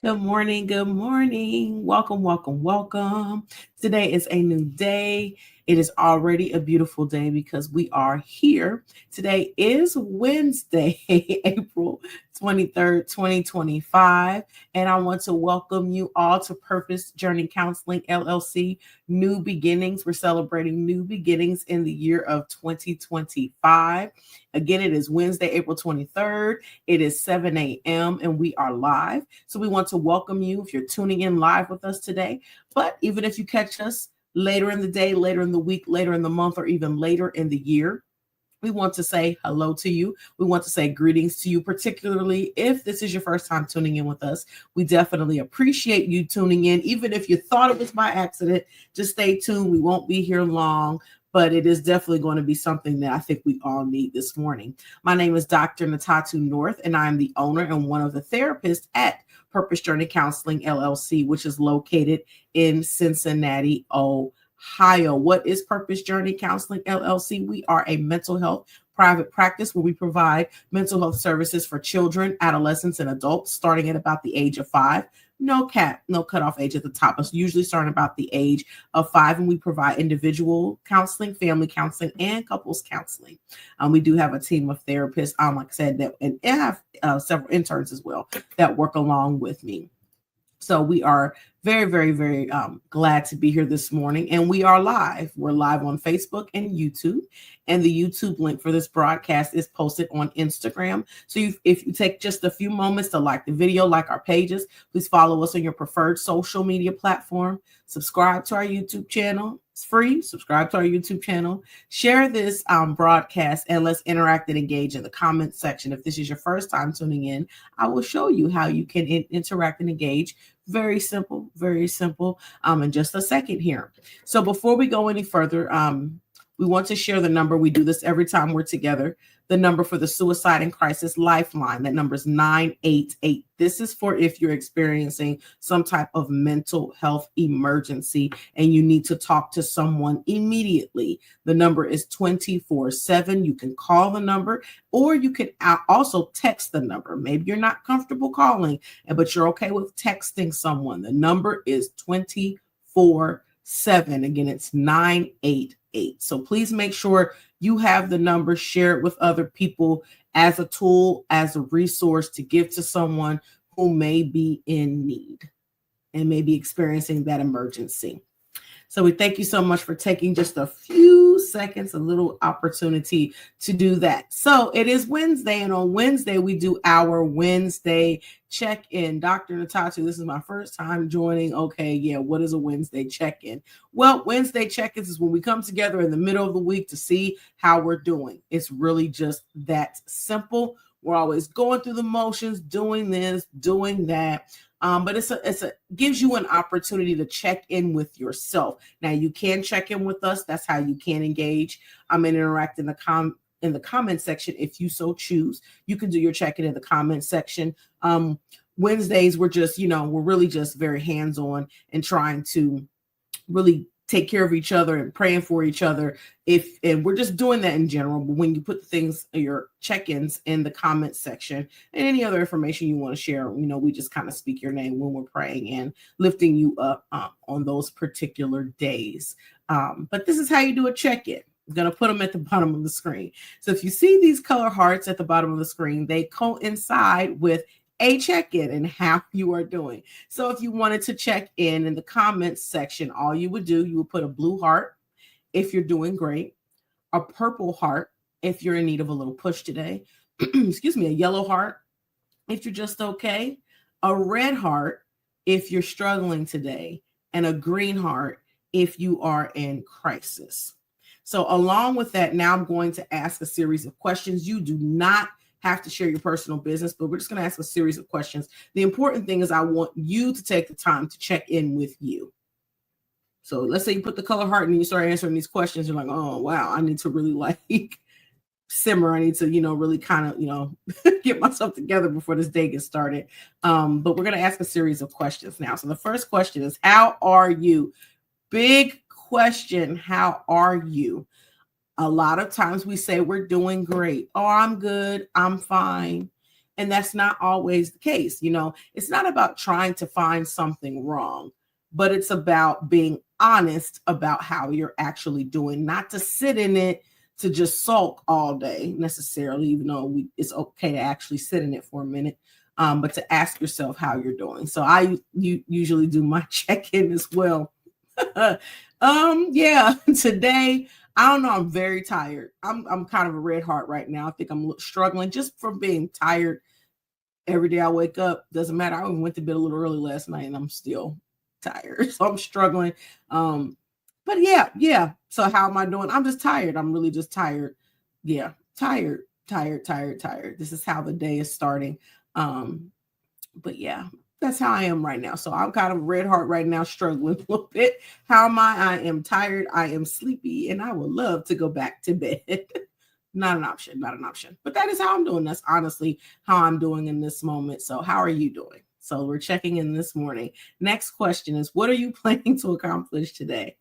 Good morning. Good morning. Welcome, welcome, welcome. Today is a new day. It is already a beautiful day because we are here. Today is Wednesday, April 23rd, 2025. And I want to welcome you all to Purpose Journey Counseling LLC New Beginnings. We're celebrating new beginnings in the year of 2025. Again, it is Wednesday, April 23rd. It is 7 a.m. and we are live. So we want to welcome you if you're tuning in live with us today. But even if you catch us later in the day, later in the week, later in the month, or even later in the year, we want to say hello to you. We want to say greetings to you, particularly if this is your first time tuning in with us. We definitely appreciate you tuning in. Even if you thought it was by accident, just stay tuned. We won't be here long, but it is definitely going to be something that I think we all need this morning. My name is Dr. Natatu North, and I'm the owner and one of the therapists at Purpose Journey Counseling LLC, which is located in Cincinnati, Ohio. What is Purpose Journey Counseling LLC? We are a mental health private practice where we provide mental health services for children, adolescents, and adults starting at about the age of 5. No cutoff age at the top. It's usually starting about the age of 5, and we provide individual counseling, family counseling, and couples counseling. We do have a team of therapists, like I said, and I have several interns as well that work along with me. So we are very, very, very glad to be here this morning. And we are live. We're live on Facebook and YouTube. And the YouTube link for this broadcast is posted on Instagram. So if you take just a few moments to like the video, like our pages, please follow us on your preferred social media platform. Subscribe to our YouTube channel. It's free. Subscribe to our YouTube channel. Share this broadcast, and let's interact and engage in the comment section. If this is your first time tuning in, I will show you how you can interact and engage. Very simple, in just a second here. So before we go any further, we want to share the number. We do this every time we're together. The number for the Suicide and Crisis Lifeline. That number is 988. This is for if you're experiencing some type of mental health emergency and you need to talk to someone immediately. The number is 24/7. You can call the number, or you can also text the number. Maybe you're not comfortable calling, but you're okay with texting someone. The number is 24/7. Again, it's 988. So please make sure you have the number, share it with other people as a tool, as a resource to give to someone who may be in need and may be experiencing that emergency. So we thank you so much for taking just a few seconds, a little opportunity to do that. So it is Wednesday, and on Wednesday, we do our Wednesday check-in. Dr. Natatu, this is my first time joining. Okay, yeah, what is a Wednesday check-in? Well, Wednesday check-ins is when we come together in the middle of the week to see how we're doing. It's really just that simple. We're always going through the motions, doing this, doing that. But it's gives you an opportunity to check in with yourself. Now you can check in with us. That's how you can engage and interact in the comment section if you so choose. You can do your check-in in the comment section. Wednesdays we're really just very hands-on and trying to really take care of each other and praying for each other. And we're just doing that in general. But when you put things, your check-ins in the comment section and any other information you want to share, we just kind of speak your name when we're praying and lifting you up on those particular days. But this is how you do a check-in. I'm going to put them at the bottom of the screen. So if you see these color hearts at the bottom of the screen, they coincide with a check-in and how you are doing. So if you wanted to check in the comments section, all you would do, you would put a blue heart if you're doing great, a purple heart if you're in need of a little push today, excuse me, a yellow heart if you're just okay, a red heart if you're struggling today, and a green heart if you are in crisis. So along with that, now I'm going to ask a series of questions. You do not have to share your personal business, but we're just going to ask a series of questions. The important thing is I want you to take the time to check in with you. So let's say you put the color heart and you start answering these questions. You're like, oh, wow, I need to really simmer. I need to, really kind of, get myself together before this day gets started. But we're going to ask a series of questions now. So the first question is, how are you? Big question. How are you? A lot of times we say we're doing great. Oh, I'm good. I'm fine. And that's not always the case. It's not about trying to find something wrong, but it's about being honest about how you're actually doing, not to sit in it, to just sulk all day necessarily, even though it's okay to actually sit in it for a minute, but to ask yourself how you're doing. So you usually do my check-in as well. Yeah, today, I don't know, I'm very tired. I'm kind of a red heart right now. I think I'm struggling just from being tired. Every day I wake up, doesn't matter. I went to bed a little early last night and I'm still tired. So I'm struggling. But yeah. So how am I doing? I'm just tired. I'm really just tired. Yeah, tired. This is how the day is starting. But yeah, that's how I am right now. So I'm kind of red heart right now, struggling a little bit. How am I? I am tired. I am sleepy, and I would love to go back to bed. Not an option. But that is how I'm doing. That's honestly how I'm doing in this moment. So how are you doing? So we're checking in this morning. Next question is, what are you planning to accomplish today?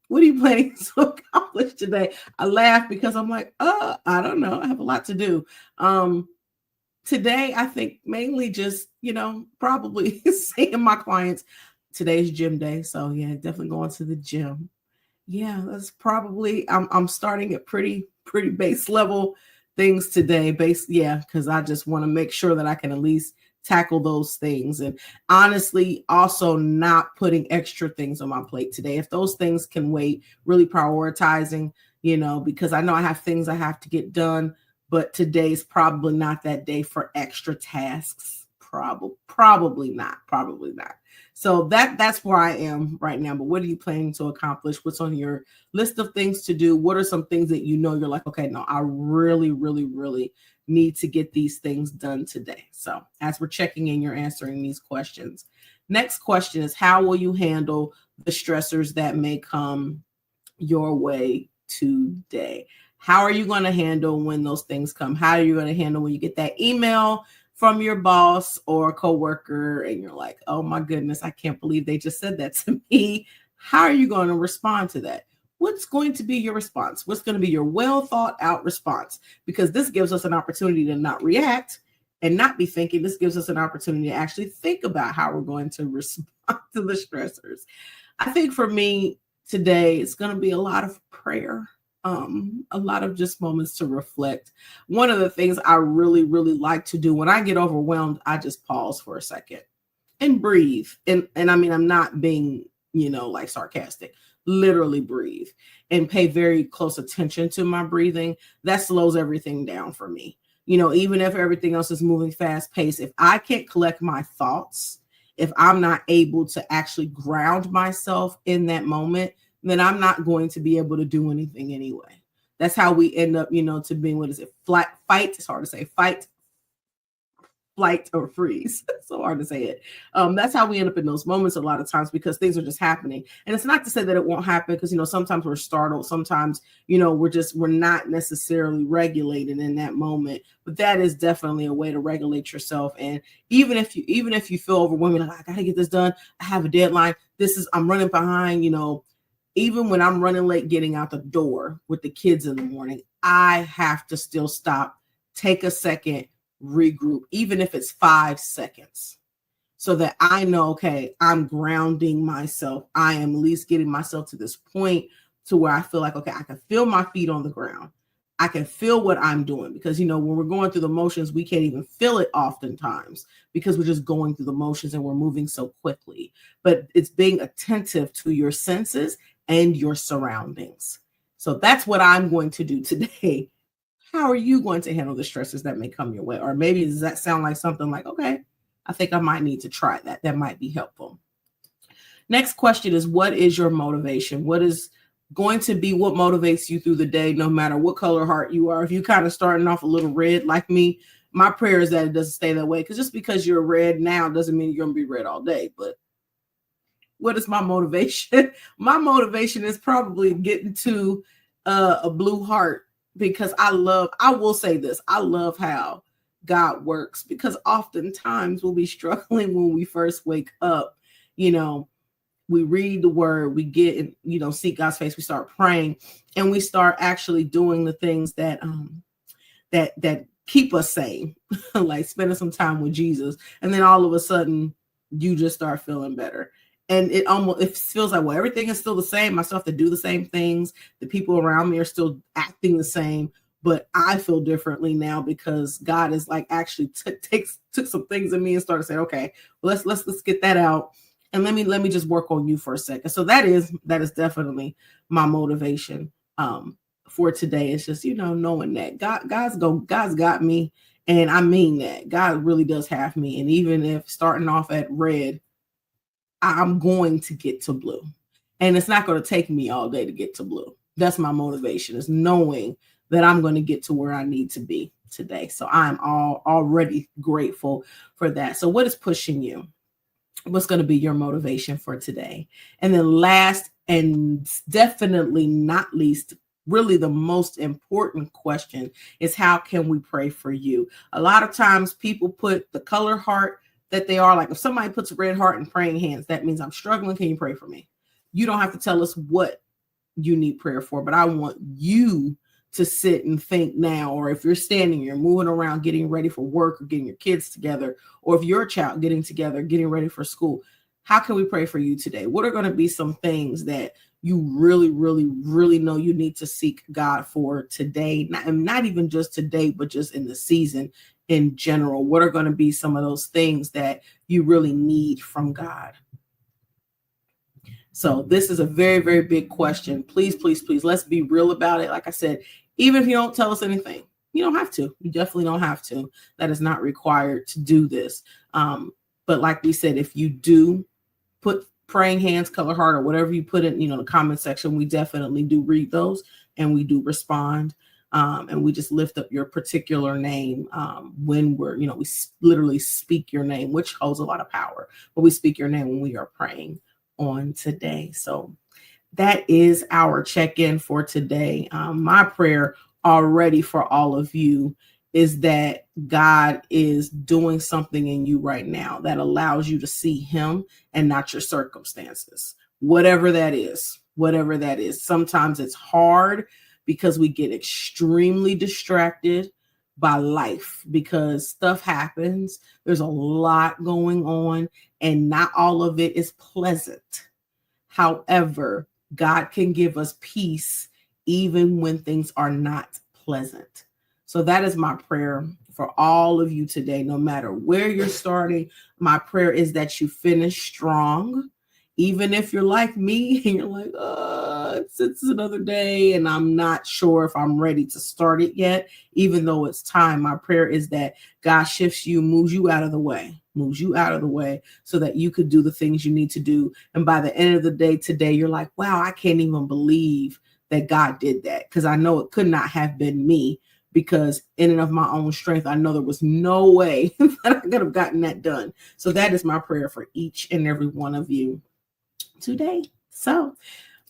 What are you planning to accomplish today? I laugh because I'm like, I don't know. I have a lot to do. Today, I think mainly just, probably seeing my clients. Today's gym day. So yeah, definitely going to the gym. Yeah, that's probably, I'm starting at pretty base level things today. Because I just want to make sure that I can at least tackle those things. And honestly, also not putting extra things on my plate today. If those things can wait, really prioritizing, because I know I have things I have to get done, but today's probably not that day for extra tasks. Probably not. So that's where I am right now. But what are you planning to accomplish? What's on your list of things to do? What are some things that you're like, okay, no, I really, really, really need to get these things done today. So as we're checking in, you're answering these questions. Next question is, how will you handle the stressors that may come your way today? How are you going to handle when those things come? How are you going to handle when you get that email from your boss or coworker and you're like, oh my goodness, I can't believe they just said that to me? How are you going to respond to that? What's going to be your response? What's going to be your well thought out response? Because this gives us an opportunity to not react and not be thinking. This gives us an opportunity to actually think about how we're going to respond to the stressors. I think for me today, it's going to be a lot of prayer. A lot of just moments to reflect. One of the things I really, really like to do when I get overwhelmed, I just pause for a second and breathe. And I mean, I'm not being, like sarcastic. Literally breathe and pay very close attention to my breathing. That slows everything down for me. Even if everything else is moving fast paced, if I can't collect my thoughts, if I'm not able to actually ground myself in that moment, then I'm not going to be able to do anything anyway. That's how we end up, to being, what is it? Fight. It's hard to say. Fight, flight, or freeze. It's so hard to say it. That's how we end up in those moments a lot of times, because things are just happening. And it's not to say that it won't happen, because, sometimes we're startled. Sometimes, we're not necessarily regulated in that moment. But that is definitely a way to regulate yourself. And even if you feel overwhelmed, like, I got to get this done. I have a deadline. I'm running behind, even when I'm running late getting out the door with the kids in the morning, I have to still stop, take a second, regroup, even if it's 5 seconds, so that I know, okay, I'm grounding myself. I am at least getting myself to this point to where I feel like, okay, I can feel my feet on the ground. I can feel what I'm doing, because, when we're going through the motions, we can't even feel it oftentimes because we're just going through the motions and we're moving so quickly. But it's being attentive to your senses and your surroundings. So that's what I'm going to do today. How are you going to handle the stresses that may come your way? Or maybe does that sound like something like, okay, I think I might need to try that. That might be helpful. Next question is, what is your motivation? What is going to be what motivates you through the day, no matter what color heart you are? If you're kind of starting off a little red like me, my prayer is that it doesn't stay that way, because just because you're red now doesn't mean you're going to be red all day. But what is my motivation? My motivation is probably getting to a blue heart, because I will say this, I love how God works, because oftentimes we'll be struggling when we first wake up. We read the word, we get in, seek God's face, we start praying, and we start actually doing the things that keep us sane, like spending some time with Jesus. And then all of a sudden you just start feeling better. And it feels like, well, everything is still the same. I still have to do the same things. The people around me are still acting the same, but I feel differently now because God is like actually took some things in me and started saying, okay, well, let's get that out. And let me just work on you for a second. So that is definitely my motivation for today. It's just, knowing that God's got me. And I mean that. God really does have me. And even if starting off at red, I'm going to get to blue. And it's not going to take me all day to get to blue. That's my motivation, is knowing that I'm going to get to where I need to be today. So I'm already grateful for that. So what is pushing you? What's going to be your motivation for today? And then last and definitely not least, really the most important question is, how can we pray for you? A lot of times people put the color heart that they are, like if somebody puts a red heart and praying hands, that means I'm struggling. Can you pray for me? You don't have to tell us what you need prayer for, but I want you to sit and think now, or if you're standing, you're moving around, getting ready for work or getting your kids together, or if you're a child getting together, getting ready for school, how can we pray for you today? What are going to be some things that you really, really, really know you need to seek God for today? Not even just today, but just in the season in general. What are going to be some of those things that you really need from God? So this is a very, very big question. Please, please, please, let's be real about it. Like I said, even if you don't tell us anything, you don't have to. You definitely don't have to. That is not required to do this. But like we said, if you do put praying hands, color heart, or whatever you put in, the comment section, we definitely do read those and we do respond. And we just lift up your particular name when we're, we literally speak your name, which holds a lot of power. But we speak your name when we are praying on today. So that is our check-in for today. My prayer already for all of you is that God is doing something in you right now that allows you to see him and not your circumstances, whatever that is. Sometimes it's hard because we get extremely distracted by life because stuff happens. There's a lot going on and not all of it is pleasant. However, God can give us peace even when things are not pleasant. So that is my prayer for all of you today, no matter where you're starting. My prayer is that you finish strong. Even if you're like me and you're like, it's another day and I'm not sure if I'm ready to start it yet, even though it's time, my prayer is that God shifts you, moves you out of the way so that you could do the things you need to do. And by the end of the day today, you're like, wow, I can't even believe that God did that, because I know it could not have been me, because in and of my own strength, I know there was no way that I could have gotten that done. So that is my prayer for each and every one of you today.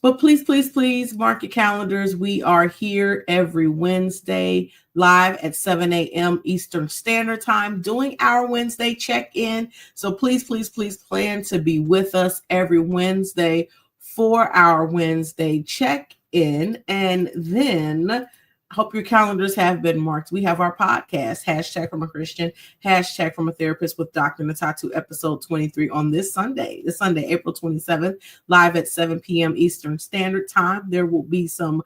But please, please, please mark your calendars. We are here every Wednesday live at 7 a.m. Eastern Standard Time doing our Wednesday check-in. So please, please, please plan to be with us every Wednesday for our Wednesday check-in. And then I hope your calendars have been marked. We have our podcast, Hashtag From a Christian, Hashtag From a Therapist with Dr. Natatu, episode 23 on this Sunday, April 27th, live at 7 p.m. Eastern Standard Time. There will be some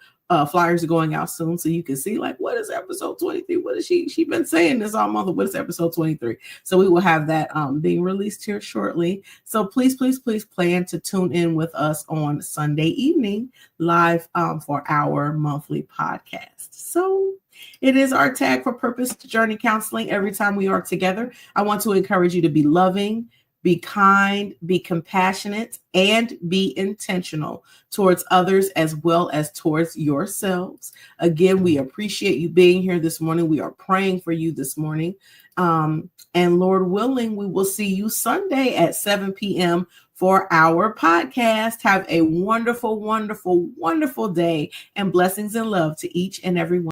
flyers going out soon so you can see, like, what is episode 23? What is she been saying this all month? What is episode 23? So we will have that being released here shortly. So please, please, please plan to tune in with us on Sunday evening live for our monthly podcast. So it is our tag for Purpose Journey Counseling. Every time we are together, I want to encourage you to be loving, be kind, be compassionate, and be intentional towards others as well as towards yourselves. Again, we appreciate you being here this morning. We are praying for you this morning. And Lord willing, we will see you Sunday at 7 p.m. for our podcast. Have a wonderful, wonderful, wonderful day, and blessings and love to each and every one.